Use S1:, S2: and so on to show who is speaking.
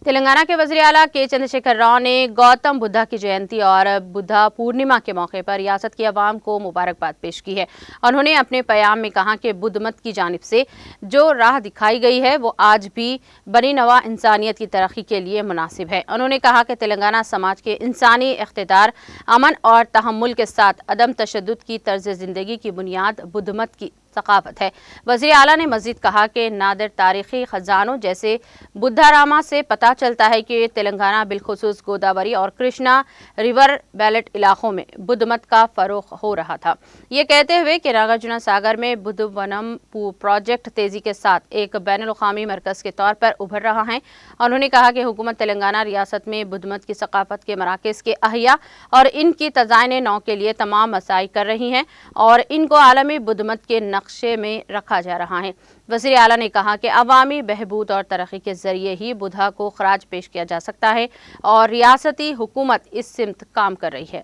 S1: तेलंगाना के वज़ीर आला के चंद्रशेखर राव ने गौतम बुद्धा की जयंती और बुद्धा पूर्णिमा के मौके पर रियासत की आवाम को मुबारकबाद पेश की है। उन्होंने अपने प्याम में कहा कि बुद्ध मत की जानिब से जो राह दिखाई गई है वो आज भी बनी नवा इंसानियत की तरक्की के लिए मुनासिब है। उन्होंने कहा कि तेलंगाना समाज के इंसानी इख्तिदार, अमन और तहम्मुल के साथ अदम तशद्दुद की तर्ज ज़िंदगी की बुनियाद बुद्ध मत की सकाफत है। वज़ीर आला ने मज़ीद कहा कि नादिर तारीख़ी ख़जानों जैसे बुद्धारामा से पता चलता है कि तेलंगाना बिलखुसूस गोदावरी और कृष्णा रिवर बेल्ट इलाकों में बुद्ध मत का फ़रोग़ हो रहा था। ये कहते हुए कि नागार्जुना सागर में बुद्ध वनम प्रोजेक्ट तेज़ी के साथ एक बैनुल-अक़वामी मरकज़ के तौर पर उभर रहा है। उन्होंने कहा कि हुकूमत तेलंगाना रियासत में बुद्ध मत की सकाफत के मराकज़ के अहिया और इनकी तज़ाइन नौ के लिए तमाम मसाई कर रही हैं और इनको आलमी बुद्ध मत के नक्शे में रखा जा रहा है। वज़ीर आला ने कहा कि अवामी बहबूद और तरक्की के ज़रिए ही बुद्धा को खराज पेश किया जा सकता है और रियासती हुकूमत इस सिमत काम कर रही है।